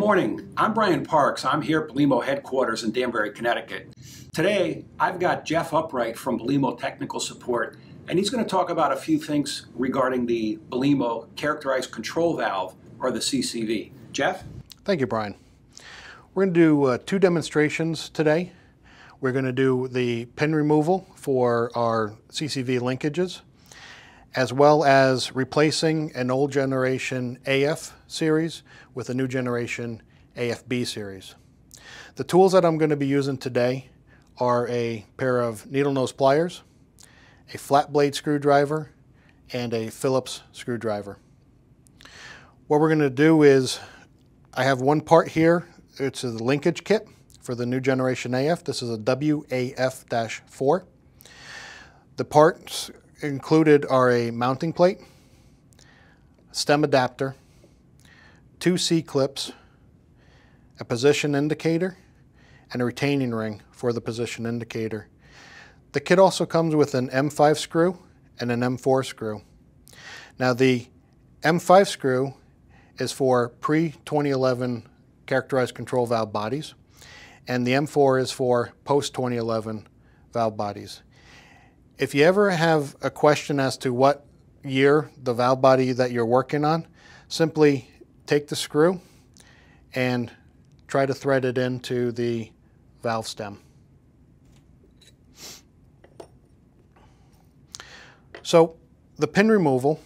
morning. I'm Brian Parks. I'm here at Belimo headquarters in Danbury, Connecticut. Today, I've got Jeff Upright from Belimo Technical Support, and he's going to talk about a few things regarding the Belimo Characterized Control Valve, or the CCV. Jeff? Thank you, Brian. We're going to do two demonstrations today. We're going to do the pin removal for our CCV linkages, as well as replacing an old generation AF series with a new generation AFB series. The tools that I'm going to be using today are a pair of needle nose pliers, a flat blade screwdriver, and a Phillips screwdriver. What we're going to do is, I have one part here. It's a linkage kit for the new generation AF. This is a WAF-4. The parts included are a mounting plate, stem adapter, two C-clips, a position indicator, and a retaining ring for the position indicator. The kit also comes with an M5 screw and an M4 screw. Now the M5 screw is for pre-2011 characterized control valve bodies, and the M4 is for post-2011 valve bodies. If you ever have a question as to what year the valve body that you're working on, simply take the screw and try to thread it into the valve stem. So the pin removal,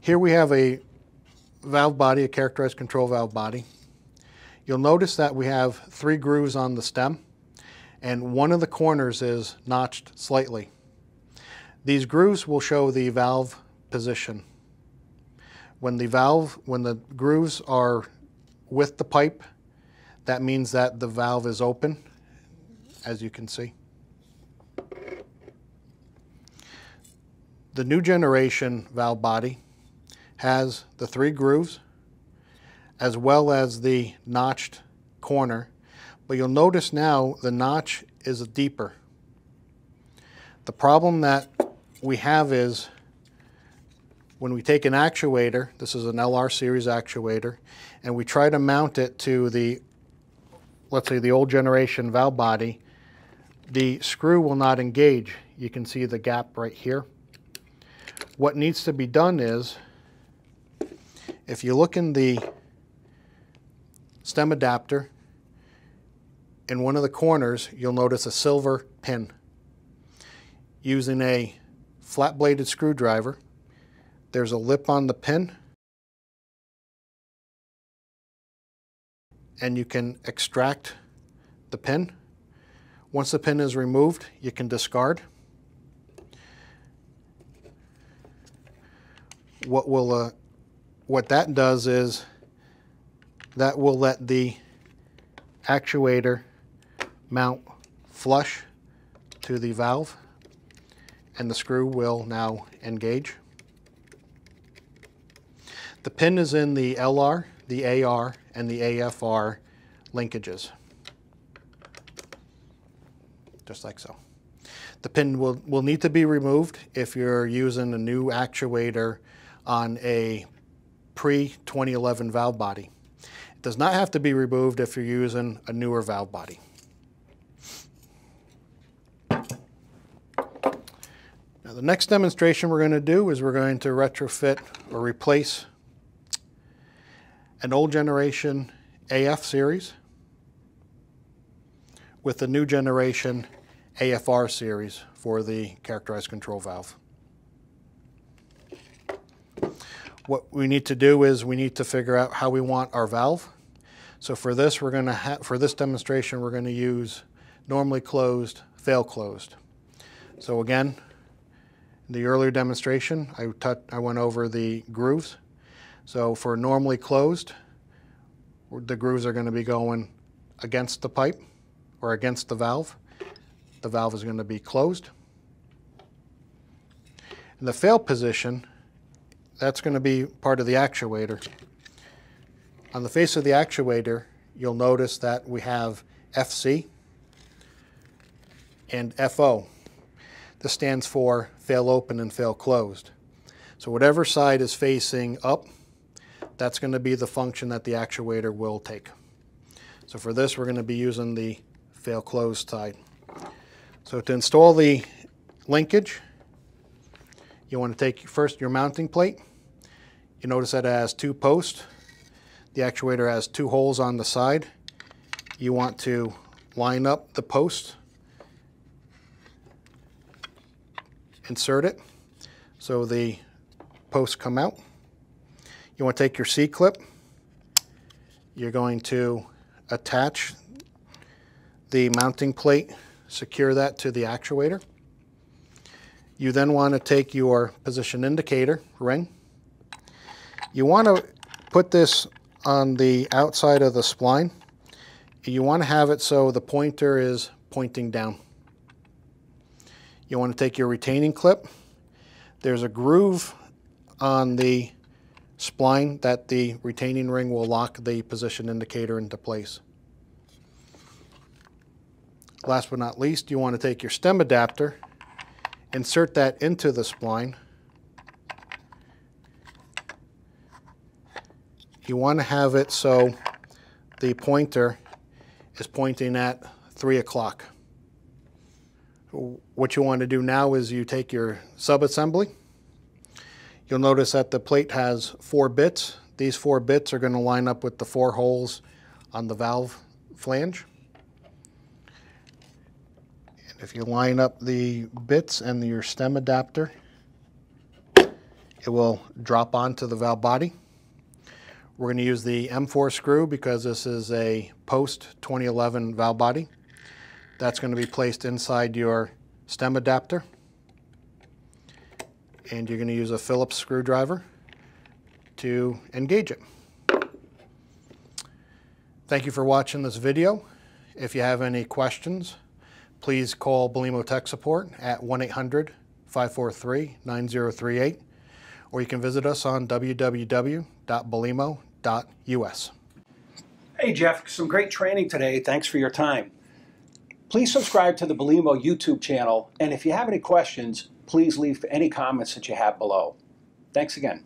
here we have a valve body, a characterized control valve body. You'll notice that we have 3 grooves on the stem, and one of the corners is notched slightly. These grooves will show the valve position. When the grooves are with the pipe, that means that the valve is open, as you can see. The new generation valve body has the 3 grooves as well as the notched corner, but you'll notice now the notch is deeper. The problem that we have is when we take an actuator, this is an LR series actuator, and we try to mount it to the, let's say, the old generation valve body, the screw will not engage. You can see the gap right here. What needs to be done is, if you look in the stem adapter, in one of the corners, you'll notice a silver pin. Using a flat-bladed screwdriver, there's a lip on the pin, and you can extract the pin. Once the pin is removed, you can discard. What that does is that will let the actuator mount flush to the valve, and the screw will now engage. The pin is in the LR, the AR, and the AFR linkages, just like so. The pin will need to be removed if you're using a new actuator on a pre-2011 valve body. It does not have to be removed if you're using a newer valve body. Now the next demonstration we're going to do is we're going to retrofit or replace an old generation AF series with the new generation AFR series for the characterized control valve. What we need to do is we need to figure out how we want our valve. So for this, for this demonstration, we're going to use normally closed, fail closed. So again, in the earlier demonstration, I went over the grooves. So for normally closed, the grooves are going to be going against the pipe or against the valve. The valve is going to be closed. In the fail position, that's going to be part of the actuator. On the face of the actuator, you'll notice that we have FC and FO. This stands for fail open and fail closed. So whatever side is facing up, that's going to be the function that the actuator will take. So for this, we're going to be using the fail close side. So to install the linkage, you want to take first your mounting plate. You notice that it has 2 posts. The actuator has 2 holes on the side. You want to line up the post, insert it so the posts come out. You want to take your C-clip. You're going to attach the mounting plate, secure that to the actuator. You then want to take your position indicator ring. You want to put this on the outside of the spline. You want to have it so the pointer is pointing down. You want to take your retaining clip. There's a groove on the spline that the retaining ring will lock the position indicator into place. Last but not least, you want to take your stem adapter, insert that into the spline. You want to have it so the pointer is pointing at 3 o'clock. What you want to do now is you take your sub-assembly. You'll notice that the plate has 4 bits. These 4 bits are going to line up with the 4 holes on the valve flange. And if you line up the bits and your stem adapter, it will drop onto the valve body. We're going to use the M4 screw because this is a post-2011 valve body. That's going to be placed inside your stem adapter. And you're going to use a Phillips screwdriver to engage it. Thank you for watching this video. If you have any questions, please call Belimo Tech Support at 1-800-543-9038, or you can visit us on www.belimo.us. Hey Jeff, some great training today. Thanks for your time. Please subscribe to the Belimo YouTube channel, and if you have any questions, please leave any comments that you have below. Thanks again.